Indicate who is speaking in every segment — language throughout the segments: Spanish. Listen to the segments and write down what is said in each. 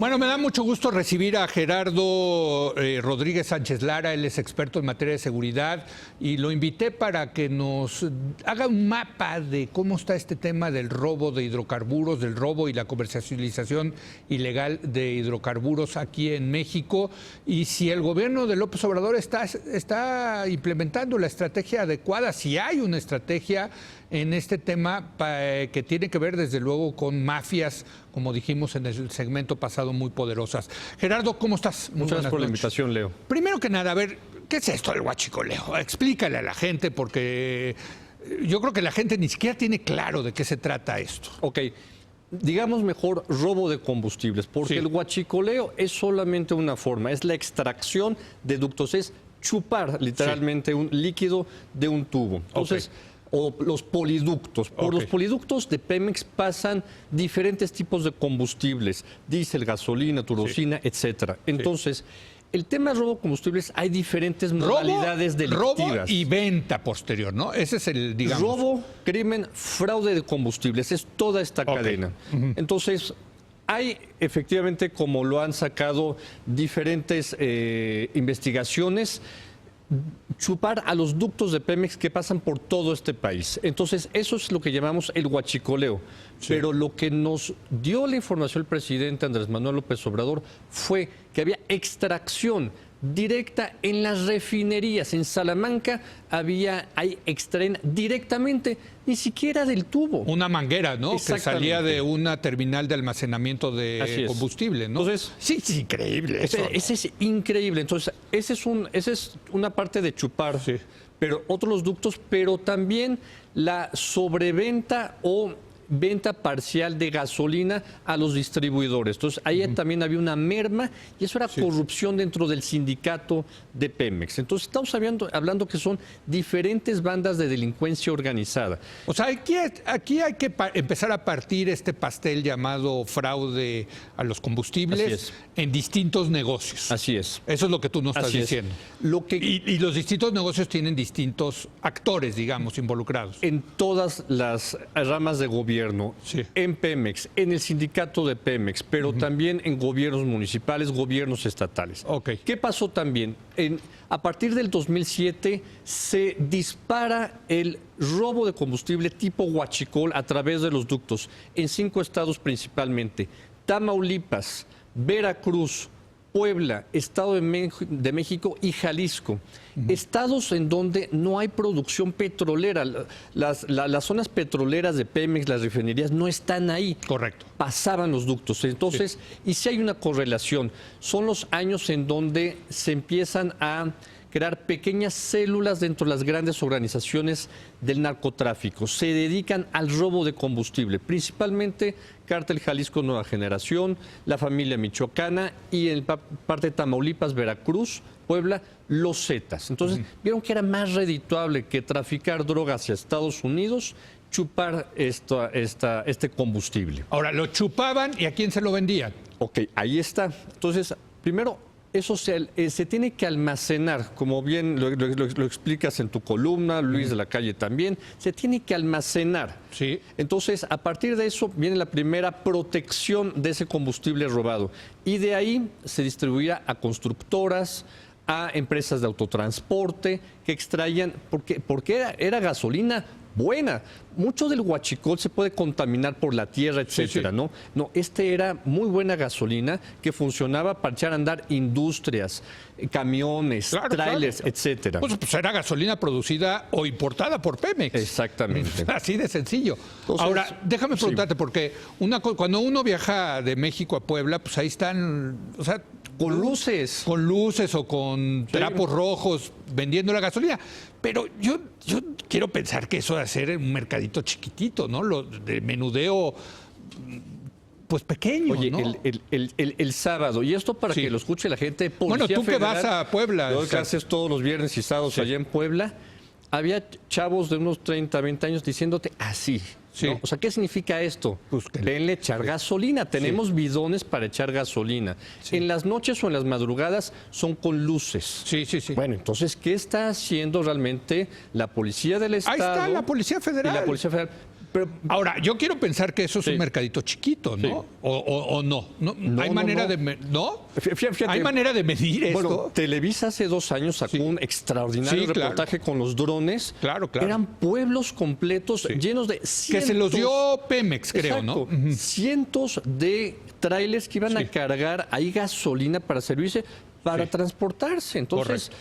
Speaker 1: Bueno, me da mucho gusto recibir a Gerardo Rodríguez Sánchez Lara. Él es experto en materia de seguridad y lo invité para que nos haga un mapa de cómo está este tema del robo de hidrocarburos, del robo y la comercialización ilegal de hidrocarburos aquí en México, y si el gobierno de López Obrador está implementando la estrategia adecuada, si hay una estrategia en este tema que tiene que ver desde luego con mafias, como dijimos en el segmento pasado, muy poderosas. Gerardo, ¿cómo estás?
Speaker 2: Muchas gracias por la invitación, Leo.
Speaker 1: Primero que nada, a ver, ¿qué es esto del huachicoleo? Explícale a la gente, porque yo creo que la gente ni siquiera tiene claro de qué se trata esto.
Speaker 2: Ok, digamos mejor robo de combustibles, porque
Speaker 1: Sí.
Speaker 2: el huachicoleo es solamente una forma, es la extracción de ductos, es chupar literalmente un líquido de un tubo. Entonces, o los poliductos. Por los poliductos de Pemex pasan diferentes tipos de combustibles, diésel, gasolina, turbocina, etcétera. Entonces, el tema de robo de combustibles, hay diferentes modalidades delictivas.
Speaker 1: Robo y venta posterior, ¿no? Ese es el, digamos.
Speaker 2: Robo, crimen, fraude de combustibles, es toda esta cadena. Entonces, hay efectivamente, como lo han sacado diferentes investigaciones, chupar a los ductos de Pemex que pasan por todo este país. Entonces, eso es lo que llamamos el huachicoleo. Sí. Pero lo que nos dio la información el presidente Andrés Manuel López Obrador fue que había extracción directa en las refinerías. En Salamanca ahí extraen directamente, ni siquiera del tubo.
Speaker 1: Una manguera, ¿no? Que salía de una terminal de almacenamiento de combustible, ¿no?
Speaker 2: Entonces,
Speaker 1: sí, es increíble eso.
Speaker 2: Ese es increíble. Entonces, esa es una parte de chupar, pero otros los ductos, pero también la sobreventa o venta parcial de gasolina a los distribuidores. Entonces, ahí también había una merma y eso era corrupción dentro del sindicato de Pemex. Entonces, estamos hablando que son diferentes bandas de delincuencia organizada.
Speaker 1: O sea, aquí hay que empezar a partir este pastel llamado fraude a los combustibles en distintos negocios.
Speaker 2: Así es.
Speaker 1: Eso es lo que tú nos estás diciendo. Y los distintos negocios tienen distintos actores, digamos, involucrados.
Speaker 2: En todas las ramas de gobierno. En Pemex, en el sindicato de Pemex, pero también en gobiernos municipales, gobiernos estatales. ¿Qué pasó también? A partir del 2007 se dispara el robo de combustible tipo huachicol a través de los ductos en 5 estados principalmente: Tamaulipas, Veracruz, Puebla, Estado de México y Jalisco. Estados en donde no hay producción petrolera. Las zonas petroleras de Pemex, las refinerías, no están ahí.
Speaker 1: Correcto.
Speaker 2: Pasaban los ductos. Entonces, y si hay una correlación, son los años en donde se empiezan a crear pequeñas células dentro de las grandes organizaciones del narcotráfico. Se dedican al robo de combustible, principalmente Cártel Jalisco Nueva Generación, la familia michoacana y en parte de Tamaulipas, Veracruz, Puebla, los Zetas. Entonces, vieron que era más redituable que traficar drogas hacia Estados Unidos, chupar este combustible.
Speaker 1: Ahora, lo chupaban y ¿a quién se lo vendían?
Speaker 2: Ok, ahí está. Entonces, primero, eso se tiene que almacenar, como bien lo explicas en tu columna, Luis de la Calle también, se tiene que almacenar.
Speaker 1: Sí.
Speaker 2: Entonces, a partir de eso viene la primera protección de ese combustible robado. Y de ahí se distribuía a constructoras, a empresas de autotransporte que extraían, porque era gasolina buena. Mucho del huachicol se puede contaminar por la tierra, etcétera, ¿no? No, era muy buena gasolina que funcionaba para echar a andar industrias, camiones, trailers, etcétera.
Speaker 1: Pues era gasolina producida o importada por Pemex.
Speaker 2: Exactamente.
Speaker 1: Así de sencillo. Entonces, ahora, déjame preguntarte, porque cuando uno viaja de México a Puebla, pues ahí están, o sea,
Speaker 2: con luces.
Speaker 1: Con luces o con trapos rojos vendiendo la gasolina. Pero yo quiero pensar que eso de hacer un mercadito chiquitito, ¿no? Lo de menudeo, pues pequeño,
Speaker 2: Oye,
Speaker 1: ¿no?
Speaker 2: el sábado, y esto para que lo escuche la gente,
Speaker 1: Policía Federal,
Speaker 2: que
Speaker 1: vas a Puebla.
Speaker 2: Que haces todos los viernes y sábados allá en Puebla, había chavos de unos 30, 20 años diciéndote así. ¿No? O sea, ¿qué significa esto?
Speaker 1: Pues
Speaker 2: venle echar gasolina. Tenemos bidones para echar gasolina. En las noches o en las madrugadas son con luces. Bueno, entonces, ¿qué está haciendo realmente la Policía del Estado?
Speaker 1: Ahí está la Policía Federal.
Speaker 2: Y la Policía Federal.
Speaker 1: Ahora, yo quiero pensar que eso es un mercadito chiquito, ¿no? Sí. O no. ¿Hay manera de... ¿No? Fíjate, ¿hay manera de medir esto?
Speaker 2: Bueno, Televisa hace 2 años sacó un extraordinario reportaje con los drones.
Speaker 1: Claro.
Speaker 2: Eran pueblos completos llenos de cientos...
Speaker 1: Que se los dio Pemex, creo,
Speaker 2: exacto, ¿no? Cientos de trailers que iban a cargar ahí gasolina para servirse, para transportarse. Entonces,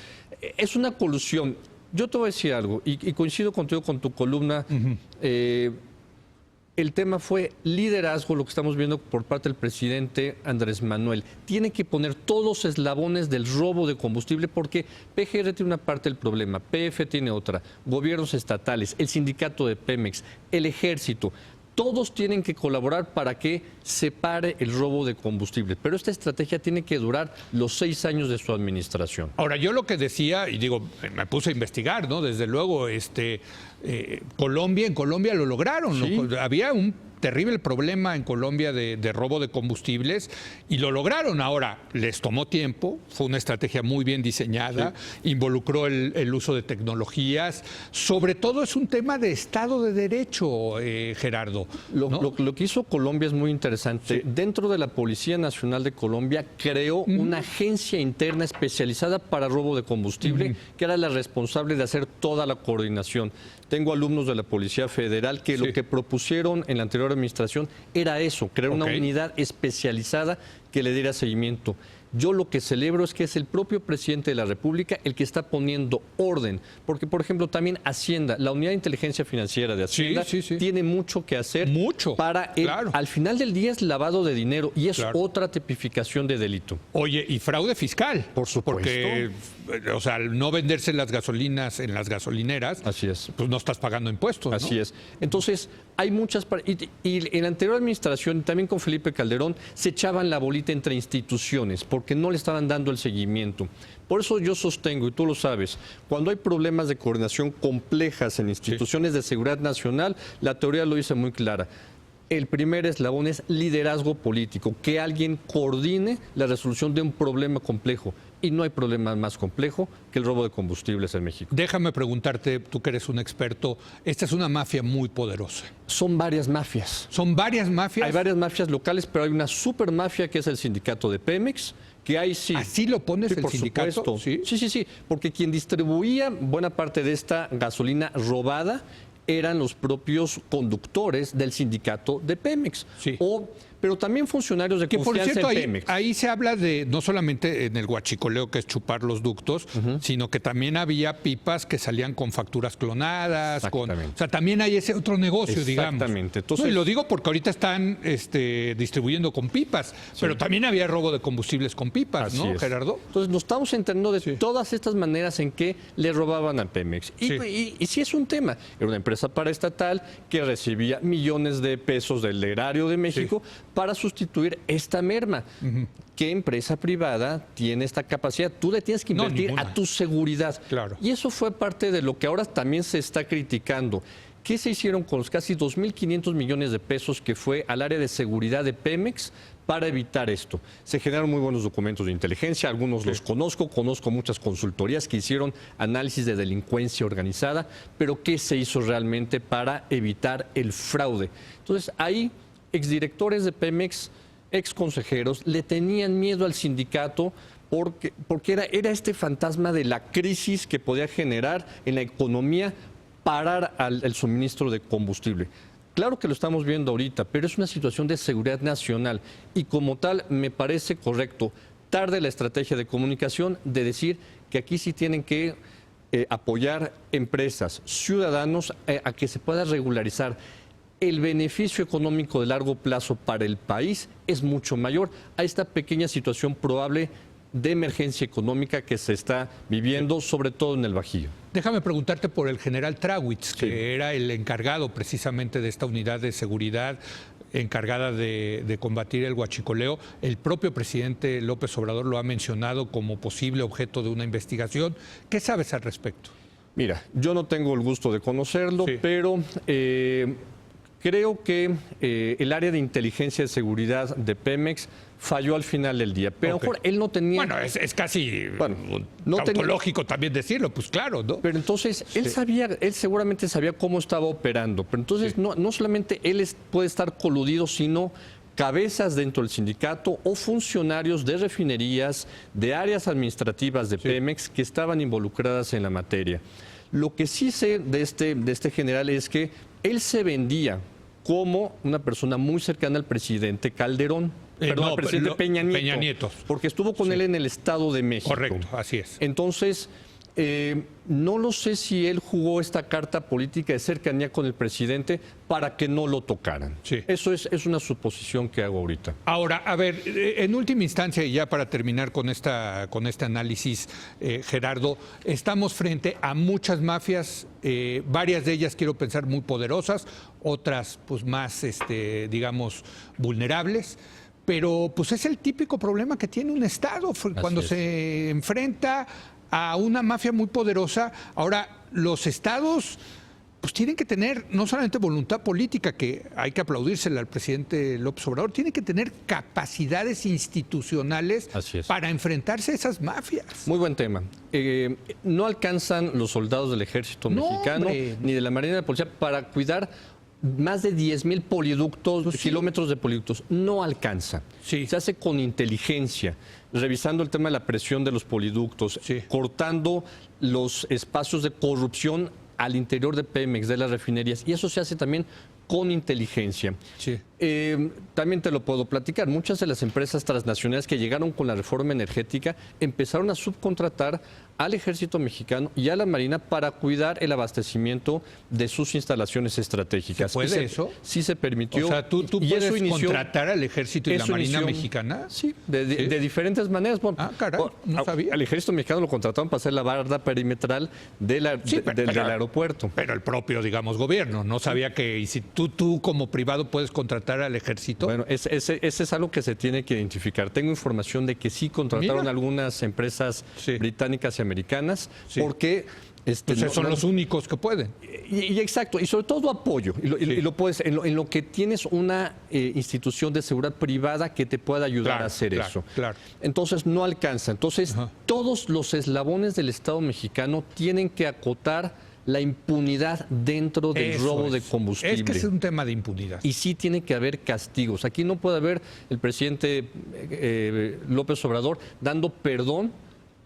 Speaker 2: es una colusión. Yo te voy a decir algo, y coincido contigo con tu columna. El tema fue liderazgo, lo que estamos viendo por parte del presidente Andrés Manuel. Tiene que poner todos los eslabones del robo de combustible porque PGR tiene una parte del problema, PF tiene otra, gobiernos estatales, el sindicato de Pemex, el ejército. Todos tienen que colaborar para que se pare el robo de combustible. Pero esta estrategia tiene que durar los 6 años de su administración.
Speaker 1: Ahora, yo lo que decía, y digo, me puse a investigar, ¿no? Desde luego, en Colombia lo lograron.
Speaker 2: Sí.
Speaker 1: Había un terrible problema en Colombia de robo de combustibles y lo lograron. Ahora, les tomó tiempo, fue una estrategia muy bien diseñada, involucró el uso de tecnologías. Sobre todo es un tema de Estado de Derecho, Gerardo, ¿no?
Speaker 2: Lo que hizo Colombia es muy interesante. Dentro de la Policía Nacional de Colombia creó una agencia interna especializada para robo de combustible, que era la responsable de hacer toda la coordinación. Tengo alumnos de la Policía Federal que lo que propusieron en la anterior administración era eso, crear una unidad especializada que le diera seguimiento. Yo lo que celebro es que es el propio presidente de la República el que está poniendo orden, porque por ejemplo también Hacienda, la unidad de inteligencia financiera de Hacienda tiene mucho que hacer para al final del día es lavado de dinero y es otra tipificación de delito.
Speaker 1: Oye, y fraude fiscal.
Speaker 2: Por supuesto.
Speaker 1: Porque, o sea, al no venderse las gasolinas en las gasolineras,
Speaker 2: así es,
Speaker 1: pues no estás pagando impuestos, ¿no?
Speaker 2: Así es. Entonces, hay muchas... Y en la anterior administración, también con Felipe Calderón, se echaban la bolita entre instituciones porque no le estaban dando el seguimiento. Por eso yo sostengo, y tú lo sabes, cuando hay problemas de coordinación complejas en instituciones de seguridad nacional, la teoría lo dice muy clara. El primer eslabón es liderazgo político, que alguien coordine la resolución de un problema complejo. Y no hay problema más complejo que el robo de combustibles en México.
Speaker 1: Déjame preguntarte, tú que eres un experto, esta es una mafia muy poderosa.
Speaker 2: Son varias mafias.
Speaker 1: ¿Son varias mafias?
Speaker 2: Hay varias mafias locales, pero hay una supermafia que es el sindicato de Pemex, que ahí sí.
Speaker 1: ¿Así lo pones el sindicato?
Speaker 2: Supuesto. Sí, porque quien distribuía buena parte de esta gasolina robada eran los propios conductores del sindicato de Pemex. Pero también funcionarios de confianza
Speaker 1: por cierto,
Speaker 2: en Pemex.
Speaker 1: Ahí se habla de, no solamente en el huachicoleo, que es chupar los ductos, sino que también había pipas que salían con facturas clonadas. O sea, también hay ese otro negocio, digamos.
Speaker 2: Exactamente.
Speaker 1: Entonces, y lo digo porque ahorita están distribuyendo con pipas, pero también había robo de combustibles con pipas, ¿no, Gerardo?
Speaker 2: Entonces, nos estamos enterando de todas estas maneras en que le robaban a Pemex. Y sí es un tema. Era una empresa paraestatal que recibía millones de pesos del erario de México para sustituir esta merma. ¿Qué empresa privada tiene esta capacidad? Tú le tienes que invertir a tu seguridad. Y eso fue parte de lo que ahora también se está criticando. ¿Qué se hicieron con los casi 2.500 millones de pesos que fue al área de seguridad de Pemex para evitar esto? Se generaron muy buenos documentos de inteligencia, algunos los conozco muchas consultorías que hicieron análisis de delincuencia organizada, pero ¿qué se hizo realmente para evitar el fraude? Entonces, ahí exdirectores de Pemex, exconsejeros, le tenían miedo al sindicato porque era este fantasma de la crisis que podía generar en la economía parar el suministro de combustible. Claro que lo estamos viendo ahorita, pero es una situación de seguridad nacional y como tal me parece correcto. Tarde la estrategia de comunicación de decir que aquí sí tienen que apoyar empresas, ciudadanos a que se pueda regularizar. El beneficio económico de largo plazo para el país es mucho mayor a esta pequeña situación probable de emergencia económica que se está viviendo, sobre todo en el Bajío.
Speaker 1: Déjame preguntarte por el general Trawitz, que era el encargado precisamente de esta unidad de seguridad encargada de combatir el huachicoleo. El propio presidente López Obrador lo ha mencionado como posible objeto de una investigación. ¿Qué sabes al respecto?
Speaker 2: Mira, yo no tengo el gusto de conocerlo, pero Creo que el área de inteligencia y seguridad de Pemex falló al final del día. Pero a lo mejor él no tenía...
Speaker 1: Bueno, es casi tautológico también decirlo, pues claro, ¿no?
Speaker 2: Pero entonces él seguramente sabía cómo estaba operando. Pero entonces no solamente él puede estar coludido, sino cabezas dentro del sindicato o funcionarios de refinerías, de áreas administrativas de Pemex que estaban involucradas en la materia. Lo que sí sé de este general es que él se vendía como una persona muy cercana al presidente Calderón. Perdón, al presidente Peña Nieto. Porque estuvo con él en el Estado de México.
Speaker 1: Correcto, así es.
Speaker 2: Entonces, no lo sé si él jugó esta carta política de cercanía con el presidente para que no lo tocaran. Sí. Eso es una suposición que hago ahorita.
Speaker 1: Ahora, a ver, en última instancia, y ya para terminar con este análisis, Gerardo, estamos frente a muchas mafias, varias de ellas quiero pensar muy poderosas, otras pues más, digamos, vulnerables. Pero pues es el típico problema que tiene un Estado cuando se enfrenta a una mafia muy poderosa. Ahora, los estados pues tienen que tener no solamente voluntad política, que hay que aplaudírsela al presidente López Obrador, tienen que tener capacidades institucionales para enfrentarse a esas mafias.
Speaker 2: Muy buen tema. No alcanzan los soldados del ejército mexicano ni de la Marina de la Policía para cuidar más de 10,000 poliductos, kilómetros de poliductos. No alcanza. Se hace con inteligencia, revisando el tema de la presión de los poliductos, cortando los espacios de corrupción al interior de Pemex, de las refinerías. Y eso se hace también con inteligencia. También te lo puedo platicar. Muchas de las empresas transnacionales que llegaron con la reforma energética empezaron a subcontratar al ejército mexicano y a la Marina para cuidar el abastecimiento de sus instalaciones estratégicas.
Speaker 1: ¿Se puede eso?
Speaker 2: Sí se permitió.
Speaker 1: O sea, ¿tú puedes contratar al ejército y la Marina mexicana?
Speaker 2: Sí, de diferentes maneras. Bueno,
Speaker 1: caray, no sabía.
Speaker 2: Al ejército mexicano lo contrataron para hacer la barda perimetral del aeropuerto.
Speaker 1: Pero el propio, digamos, gobierno no sabía que... Y si tú como privado puedes contratar al ejército.
Speaker 2: Bueno, ese es algo que se tiene que identificar. Tengo información de que sí contrataron algunas empresas británicas y americanas, porque...
Speaker 1: son los únicos que pueden.
Speaker 2: Y exacto, y sobre todo apoyo. Y lo puedes, en lo que tienes una institución de seguridad privada que te pueda ayudar a hacer eso. Entonces no alcanza. Entonces todos los eslabones del Estado mexicano tienen que acotar la impunidad dentro del robo de combustible.
Speaker 1: Es que es un tema de impunidad.
Speaker 2: Y sí tiene que haber castigos. Aquí no puede haber el presidente López Obrador dando perdón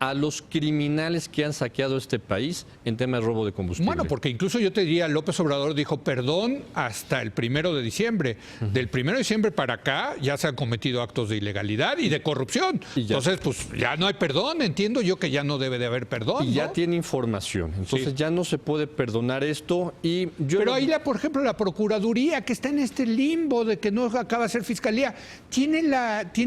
Speaker 2: a los criminales que han saqueado este país en tema de robo de combustible.
Speaker 1: Bueno, porque incluso yo te diría, López Obrador dijo perdón hasta el 1 de diciembre. Del 1 de diciembre para acá ya se han cometido actos de ilegalidad y de corrupción. Entonces, pues ya no hay perdón. Entiendo yo que ya no debe de haber perdón.
Speaker 2: Y ya tiene información. Entonces ya no se puede perdonar esto.
Speaker 1: Pero ahí, por ejemplo, la Procuraduría, que está en este limbo de que no acaba de ser fiscalía, ¿tiene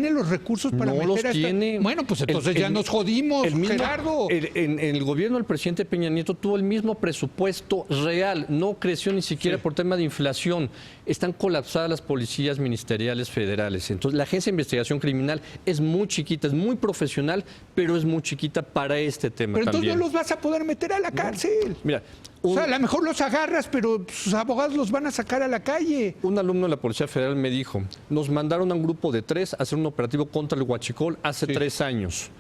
Speaker 1: los recursos para meter a esta? Bueno, pues entonces ya nos jodimos. Gerardo.
Speaker 2: En el gobierno del presidente Peña Nieto tuvo el mismo presupuesto real, no creció ni siquiera por tema de inflación. Están colapsadas las policías ministeriales federales. Entonces, la Agencia de Investigación Criminal es muy chiquita, es muy profesional, pero es muy chiquita para este tema
Speaker 1: pero
Speaker 2: también.
Speaker 1: Entonces no los vas a poder meter a la cárcel.
Speaker 2: Mira,
Speaker 1: o sea, a lo mejor los agarras, pero sus abogados los van a sacar a la calle.
Speaker 2: Un alumno de la Policía Federal me dijo, nos mandaron a un grupo de 3 a hacer un operativo contra el huachicol hace 3 años.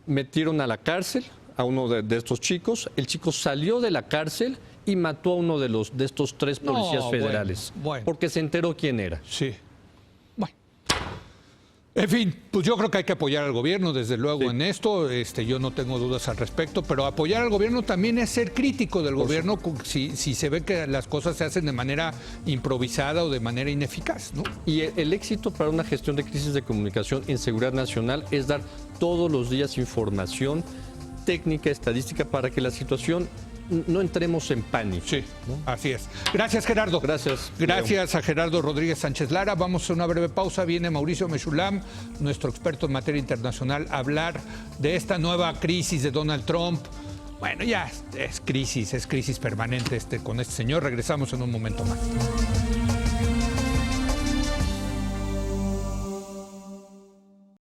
Speaker 2: Metieron a la cárcel a uno de estos chicos, el chico salió de la cárcel y mató a uno de estos 3 policías federales, porque se enteró quién era.
Speaker 1: Sí. Bueno. En fin, pues yo creo que hay que apoyar al gobierno, desde luego, en esto. Yo no tengo dudas al respecto, pero apoyar al gobierno también es ser crítico del gobierno si se ve que las cosas se hacen de manera improvisada o de manera ineficaz, ¿no?
Speaker 2: Y el éxito para una gestión de crisis de comunicación en seguridad nacional es dar todos los días información técnica, estadística, para que la situación no entremos en pánico.
Speaker 1: Sí, ¿no? Así es. Gracias, Gerardo.
Speaker 2: Gracias.
Speaker 1: Gracias a Gerardo Rodríguez Sánchez Lara. Vamos a una breve pausa. Viene Mauricio Mechulam, nuestro experto en materia internacional, a hablar de esta nueva crisis de Donald Trump. Bueno, ya es crisis permanente con este señor. Regresamos en un momento más.